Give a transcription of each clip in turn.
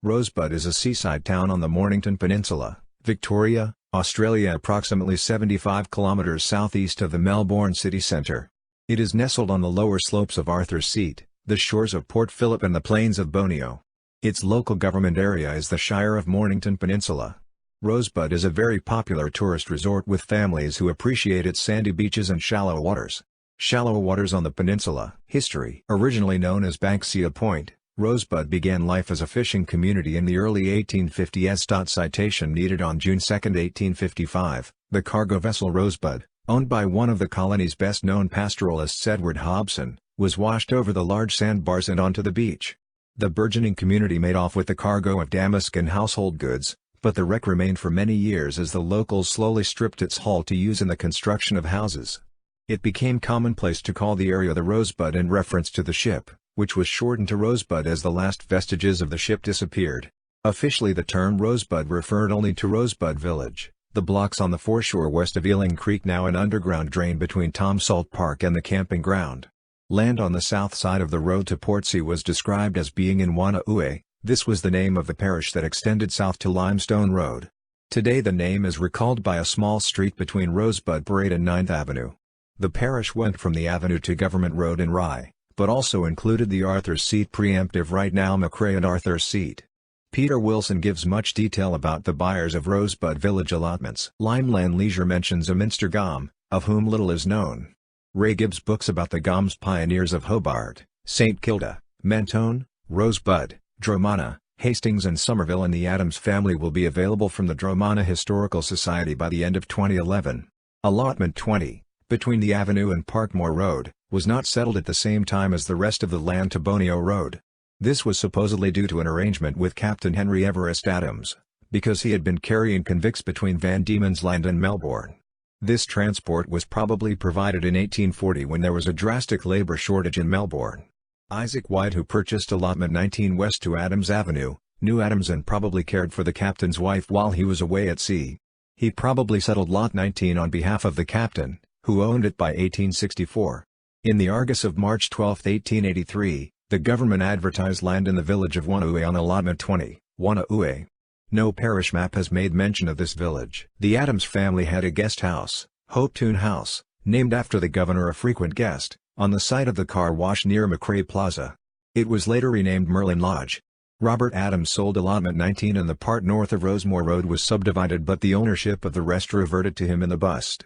Rosebud is a seaside town on the Mornington Peninsula, Victoria, Australia, approximately 75 kilometres southeast of the Melbourne city centre. It is nestled on the lower slopes of Arthur's Seat, the shores of Port Phillip and the plains of Borneo. Its local government area is the Shire of Mornington Peninsula. Rosebud is a very popular tourist resort with families who appreciate its sandy beaches and shallow waters. Shallow waters on the peninsula. History. Originally known as Banksia Point, Rosebud began life as a fishing community in the early 1850s. Citation needed. On June 2, 1855, the cargo vessel Rosebud, owned by one of the colony's best-known pastoralists Edward Hobson, was washed over the large sandbars and onto the beach. The burgeoning community made off with the cargo of damask and household goods, but the wreck remained for many years as the locals slowly stripped its hull to use in the construction of houses. It became commonplace to call the area the Rosebud in reference to the ship, which was shortened to Rosebud as the last vestiges of the ship disappeared. Officially, the term Rosebud referred only to Rosebud Village, the blocks on the foreshore west of Ealing Creek, now an underground drain between Tom Salt Park and the camping ground. Land on the south side of the road to Portsea was described as being in Wanaue. This was the name of the parish that extended south to Limestone Road. Today the name is recalled by a small street between Rosebud Parade and 9th Avenue. The parish went from the avenue to Government Road in Rye, but also included the Arthur's Seat preemptive right now Macrae and Arthur's Seat. Peter Wilson gives much detail about the buyers of Rosebud Village allotments. Limeland Leisure mentions a Minster Gom, of whom little is known. Ray Gibbs' books about the Goms pioneers of Hobart, St Kilda, Mentone, Rosebud, Dromana, Hastings and Somerville and the Adams family will be available from the Dromana Historical Society by the end of 2011. Allotment 20, between the Avenue and Parkmore Road, was not settled at the same time as the rest of the land to Borneo Road. This was supposedly due to an arrangement with Captain Henry Everest Adams, because he had been carrying convicts between Van Diemen's Land and Melbourne. This transport was probably provided in 1840 when there was a drastic labour shortage in Melbourne. Isaac White, who purchased allotment 19 west to Adams Avenue, knew Adams and probably cared for the captain's wife while he was away at sea. He probably settled lot 19 on behalf of the captain, who owned it by 1864. In the Argus of March 12, 1883, the government advertised land in the village of Wanaue on allotment 20, Wanaue. No parish map has made mention of this village. The Adams family had a guest house, Hopetoun House, named after the governor, a frequent guest, on the site of the car wash near Macrae Plaza. It was later renamed Merlin Lodge. Robert Adams sold allotment 19 and the part north of Rosemore Road was subdivided, but the ownership of the rest reverted to him in the bust.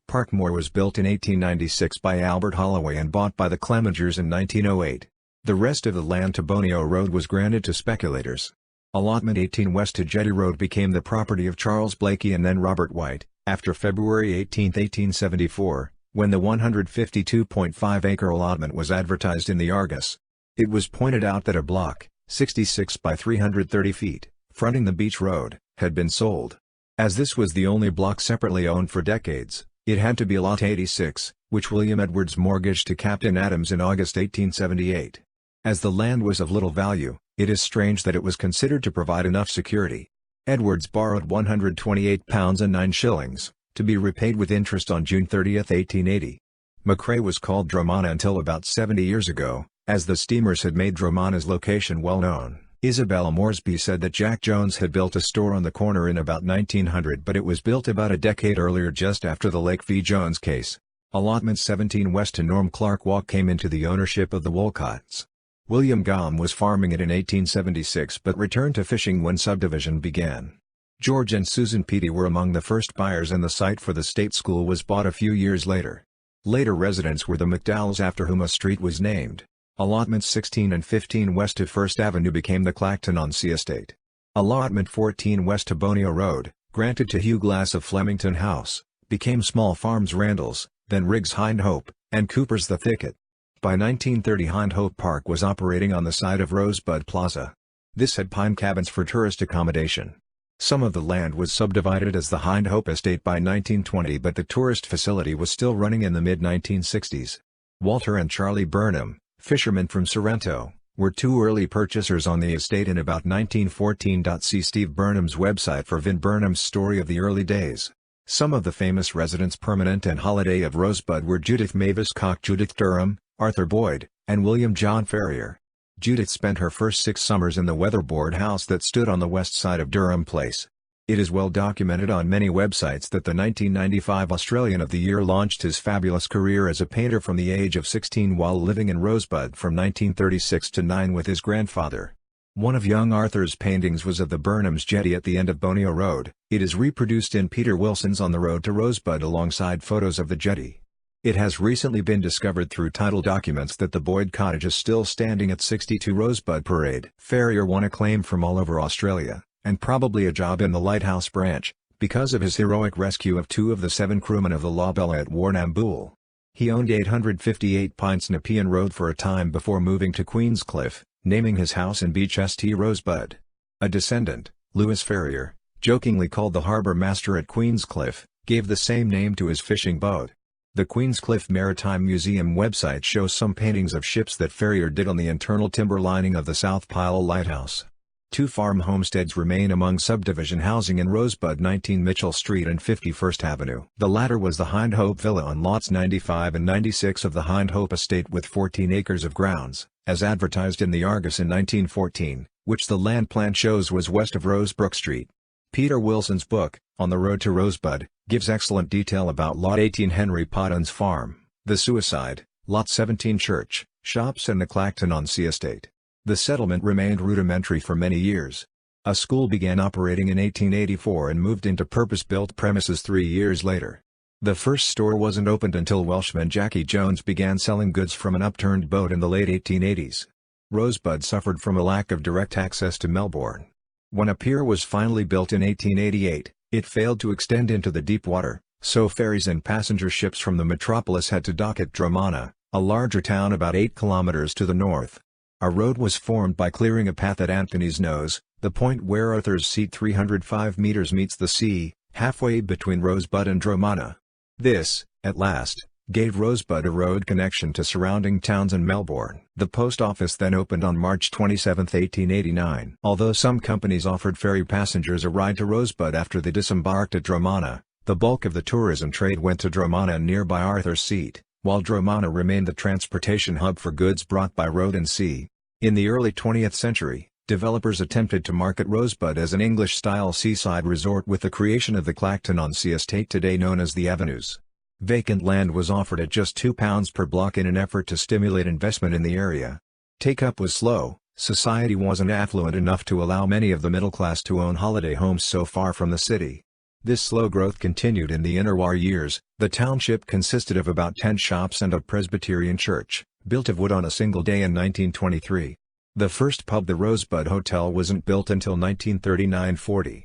Parkmore was built in 1896 by Albert Holloway and bought by the Clemengers in 1908. The rest of the land to Borneo Road was granted to speculators. Allotment 18 west to Jetty Road became the property of Charles Blakey and then Robert White, after February 18, 1874, when the 152.5-acre allotment was advertised in the Argus. It was pointed out that a block, 66 by 330 feet, fronting the beach road, had been sold. As this was the only block separately owned for decades, it had to be Lot 86, which William Edwards mortgaged to Captain Adams in August 1878. As the land was of little value, it is strange that it was considered to provide enough security. Edwards borrowed £128 and 9 shillings, to be repaid with interest on June 30, 1880. Macrae was called Dromana until about 70 years ago, as the steamers had made Dromana's location well known. Isabella Moresby said that Jack Jones had built a store on the corner in about 1900, but it was built about a decade earlier, just after the Lake v. Jones case. Allotment 17 west to Norm Clark Walk came into the ownership of the Wolcotts. William Gom was farming it in 1876 but returned to fishing when subdivision began. George and Susan Peaty were among the first buyers and the site for the state school was bought a few years later. Later residents were the McDowells, after whom a street was named. Allotments 16 and 15 west to First Avenue became the Clacton-on-Sea estate. Allotment 14 west to Borneo Road, granted to Hugh Glass of Flemington House, became Small Farms Randall's, then Riggs Hind Hope, and Cooper's The Thicket. By 1930 Hind Hope Park was operating on the site of Rosebud Plaza. This had pine cabins for tourist accommodation. Some of the land was subdivided as the Hind Hope estate by 1920, but the tourist facility was still running in the mid-1960s. Walter and Charlie Burnham, fishermen from Sorrento, were two early purchasers on the estate in about 1914. See Steve Burnham's website for Vin Burnham's story of the early days. Some of the famous residents permanent and holiday of Rosebud were Judith Mavis Cock, Judith Durham, Arthur Boyd, and William John Ferrier. Judith spent her first 6 summers in the weatherboard house that stood on the west side of Durham Place. It is well documented on many websites that the 1995 Australian of the Year launched his fabulous career as a painter from the age of 16 while living in Rosebud from 1936 to 9 with his grandfather. One of young Arthur's paintings was of the Burnham's Jetty at the end of Bonio Road. It is reproduced in Peter Wilson's On the Road to Rosebud alongside photos of the jetty. It has recently been discovered through title documents that the Boyd Cottage is still standing at 62 Rosebud Parade. Ferrier won acclaim from all over Australia, and probably a job in the Lighthouse branch, because of his heroic rescue of 2 of the 7 crewmen of the La Bella at Warrnambool. He owned 858 Pints Nepean Road for a time before moving to Queenscliff, naming his house in Beach St Rosebud. A descendant, Lewis Ferrier, jokingly called the harbour master at Queenscliff, gave the same name to his fishing boat. The Queenscliff Maritime Museum website shows some paintings of ships that Ferrier did on the internal timber lining of the South Pyle Lighthouse. 2 farm homesteads remain among subdivision housing in Rosebud: 19 Mitchell Street and 51st Avenue. The latter was the Hind Hope Villa on lots 95 and 96 of the Hind Hope estate with 14 acres of grounds, as advertised in the Argus in 1914, which the land plan shows was west of Rosebrook Street. Peter Wilson's book, On the Road to Rosebud, gives excellent detail about Lot 18 Henry Potton's farm, the Suicide, Lot 17 Church, shops and the Clacton-on-Sea estate. The settlement remained rudimentary for many years. A school began operating in 1884 and moved into purpose-built premises 3 years later. The first store wasn't opened until Welshman Jackie Jones began selling goods from an upturned boat in the late 1880s. Rosebud suffered from a lack of direct access to Melbourne. When a pier was finally built in 1888, it failed to extend into the deep water, so ferries and passenger ships from the metropolis had to dock at Dromana, a larger town about 8 kilometers to the north. A road was formed by clearing a path at Anthony's Nose, the point where Arthur's Seat 305 meters meets the sea, halfway between Rosebud and Dromana. This, at last, gave Rosebud a road connection to surrounding towns and Melbourne. The post office then opened on March 27, 1889. Although some companies offered ferry passengers a ride to Rosebud after they disembarked at Dromana, the bulk of the tourism trade went to Dromana and nearby Arthur's Seat, while Dromana remained the transportation hub for goods brought by road and sea. In the early 20th century, developers attempted to market Rosebud as an English-style seaside resort with the creation of the Clacton-on-Sea estate today known as the Avenues. Vacant land was offered at just £2 per block in an effort to stimulate investment in the area. Take-up was slow, society wasn't affluent enough to allow many of the middle class to own holiday homes so far from the city. This slow growth continued in the interwar years. The township consisted of about 10 shops and a Presbyterian church, built of wood on a single day in 1923. The first pub, the Rosebud Hotel, wasn't built until 1939-40.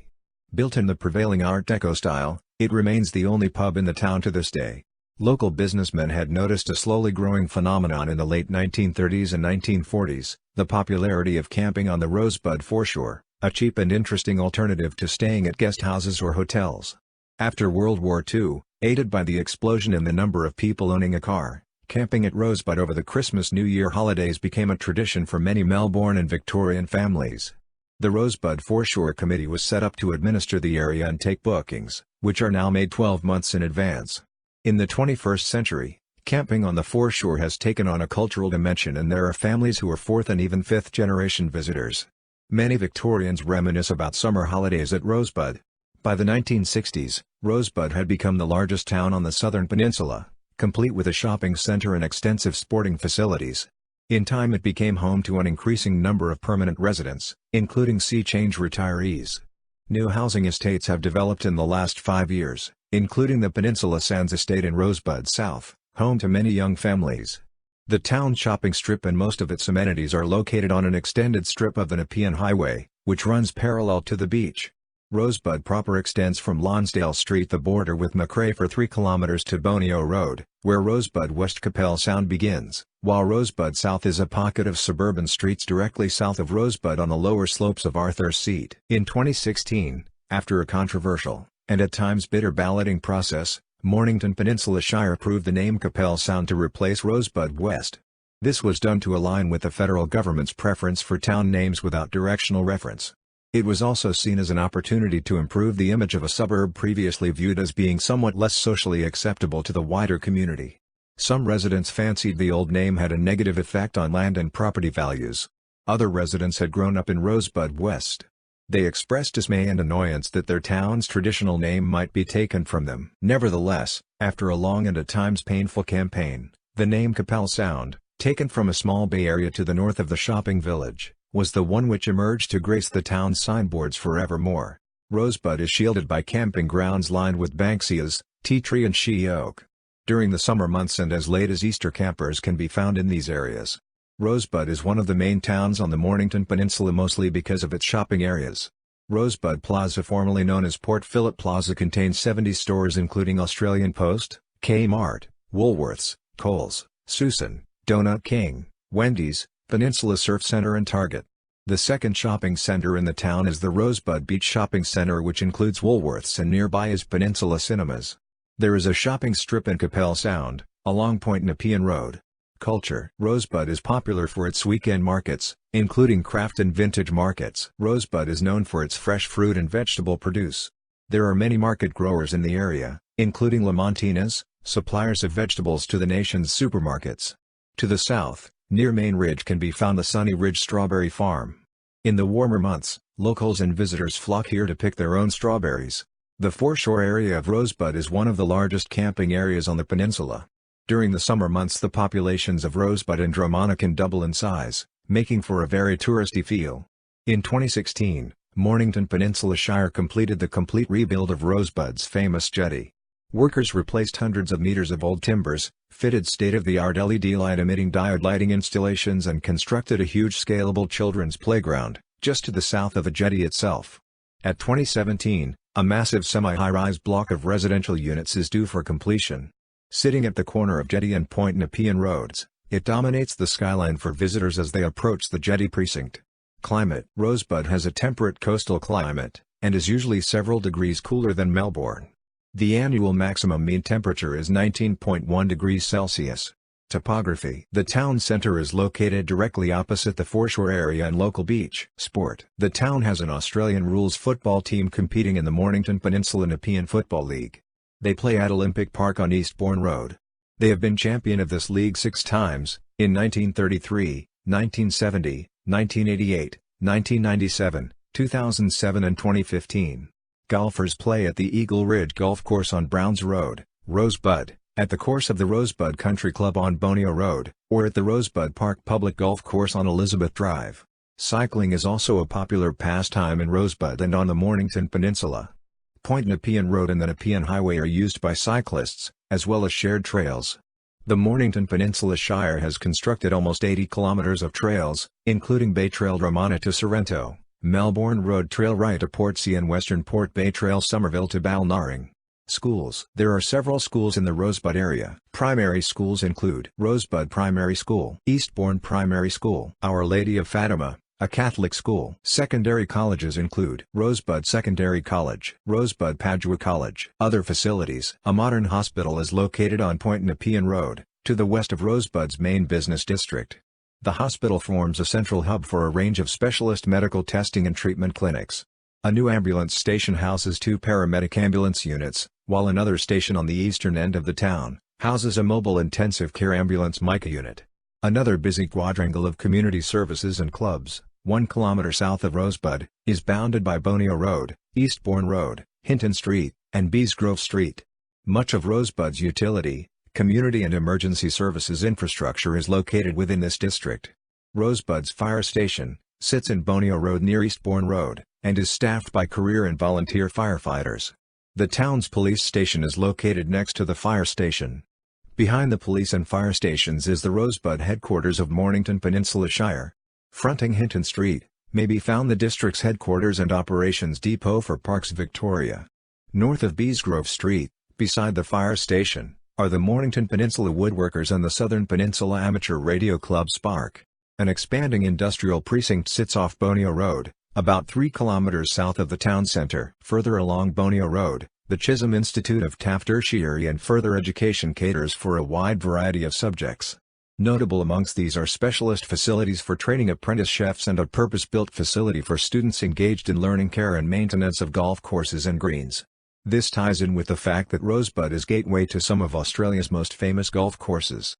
Built in the prevailing Art Deco style, it remains the only pub in the town to this day. Local businessmen had noticed a slowly growing phenomenon in the late 1930s and 1940s, the popularity of camping on the Rosebud foreshore, a cheap and interesting alternative to staying at guest houses or hotels. After World War II, aided by the explosion in the number of people owning a car, camping at Rosebud over the Christmas-New Year holidays became a tradition for many Melbourne and Victorian families. The Rosebud Foreshore Committee was set up to administer the area and take bookings, which are now made 12 months in advance. In the 21st century, camping on the foreshore has taken on a cultural dimension and there are families who are 4th and even 5th generation visitors. Many Victorians reminisce about summer holidays at Rosebud. By the 1960s, Rosebud had become the largest town on the southern peninsula, complete with a shopping centre and extensive sporting facilities. In time it became home to an increasing number of permanent residents, including sea change retirees. New housing estates have developed in the last 5 years, including the Peninsula Sands estate in Rosebud South, home to many young families. The town shopping strip and most of its amenities are located on an extended strip of the Nepean Highway, which runs parallel to the beach. Rosebud proper extends from Lonsdale Street, the border with Macrae, for 3 kilometers to Bonio Road, where Rosebud West Capel Sound begins, while Rosebud South is a pocket of suburban streets directly south of Rosebud on the lower slopes of Arthur's Seat. In 2016, after a controversial, and at times bitter balloting process, Mornington Peninsula Shire approved the name Capel Sound to replace Rosebud West. This was done to align with the federal government's preference for town names without directional reference. It was also seen as an opportunity to improve the image of a suburb previously viewed as being somewhat less socially acceptable to the wider community. Some residents fancied the old name had a negative effect on land and property values. Other residents had grown up in Rosebud West. They expressed dismay and annoyance that their town's traditional name might be taken from them. Nevertheless, after a long and at times painful campaign, the name Capel Sound, taken from a small bay area to the north of the shopping village, was the one which emerged to grace the town's signboards forevermore. Rosebud is shielded by camping grounds lined with banksias, tea tree and she oak. During the summer months and as late as Easter, campers can be found in these areas. Rosebud is one of the main towns on the Mornington Peninsula, mostly because of its shopping areas. Rosebud Plaza, formerly known as Port Phillip Plaza, contains 70 stores including Australian Post, Kmart, Woolworths, Coles, Susan, Donut King, Wendy's, Peninsula Surf Center and Target. The second shopping center in the town is the Rosebud Beach Shopping Center, which includes Woolworths, and nearby is Peninsula Cinemas. There is a shopping strip in Capel Sound, along Point Nepean Road. Culture. Rosebud is popular for its weekend markets, including craft and vintage markets. Rosebud is known for its fresh fruit and vegetable produce. There are many market growers in the area, including La Montina's, suppliers of vegetables to the nation's supermarkets. To the south, near Main Ridge, can be found the Sunny Ridge Strawberry Farm. In the warmer months, locals and visitors flock here to pick their own strawberries. The foreshore area of Rosebud is one of the largest camping areas on the peninsula. During the summer months, the populations of Rosebud and Dromana can double in size, making for a very touristy feel. In 2016, Mornington Peninsula Shire completed the complete rebuild of Rosebud's famous jetty. Workers replaced hundreds of meters of old timbers, fitted state-of-the-art LED light-emitting diode lighting installations, and constructed a huge scalable children's playground, just to the south of the jetty itself. At 2017, a massive semi-high-rise block of residential units is due for completion. Sitting at the corner of Jetty and Point Nepean Roads, it dominates the skyline for visitors as they approach the jetty precinct. Climate. Rosebud has a temperate coastal climate, and is usually several degrees cooler than Melbourne. The annual maximum mean temperature is 19.1 degrees Celsius. Topography. The town center is located directly opposite the foreshore area and local beach. Sport. The town has an Australian rules football team competing in the Mornington Peninsula Nepean Football League. They play at Olympic Park on Eastbourne Road. They have been champion of this league 6 times, in 1933, 1970, 1988, 1997, 2007 and 2015. Golfers play at the Eagle Ridge Golf Course on Browns Road, Rosebud, at the course of the Rosebud Country Club on Bonio Road, or at the Rosebud Park Public Golf Course on Elizabeth Drive. Cycling is also a popular pastime in Rosebud and on the Mornington Peninsula. Point Nepean Road and the Nepean Highway are used by cyclists, as well as shared trails. The Mornington Peninsula Shire has constructed almost 80 kilometers of trails, including Bay Trail Dromana to Sorrento, Melbourne Road Trail right to Portsea, and Western Port Bay Trail Somerville to Balnarring. Schools. There are several schools in the Rosebud area. Primary schools include Rosebud Primary School, Eastbourne Primary School, Our Lady of Fatima, a Catholic school. Secondary colleges include Rosebud Secondary College, Rosebud Padua College. Other facilities. A modern hospital is located on Point Nepean Road, to the west of Rosebud's main business district. The hospital forms a central hub for a range of specialist medical testing and treatment clinics. A new ambulance station houses 2 paramedic ambulance units, while another station on the eastern end of the town houses a mobile intensive care ambulance MICA unit. Another busy quadrangle of community services and clubs, 1 kilometer south of Rosebud, is bounded by Bonio Road, Eastbourne Road, Hinton Street, and Beesgrove Street. Much of Rosebud's utility, community and emergency services infrastructure is located within this district. Rosebud's fire station sits in Bonio Road near Eastbourne Road, and is staffed by career and volunteer firefighters. The town's police station is located next to the fire station. Behind the police and fire stations is the Rosebud headquarters of Mornington Peninsula Shire. Fronting Hinton Street, may be found the district's headquarters and operations depot for Parks Victoria. North of Beesgrove Street, beside the fire station, are the Mornington Peninsula Woodworkers and the Southern Peninsula Amateur Radio Club Spark. An expanding industrial precinct sits off Bonio Road, about 3 kilometers south of the town center. Further along Bonio Road, the Chisholm Institute of Taft Tertiary and Further Education caters for a wide variety of subjects. Notable amongst these are specialist facilities for training apprentice chefs and a purpose-built facility for students engaged in learning care and maintenance of golf courses and greens. This ties in with the fact that Rosebud is gateway to some of Australia's most famous golf courses.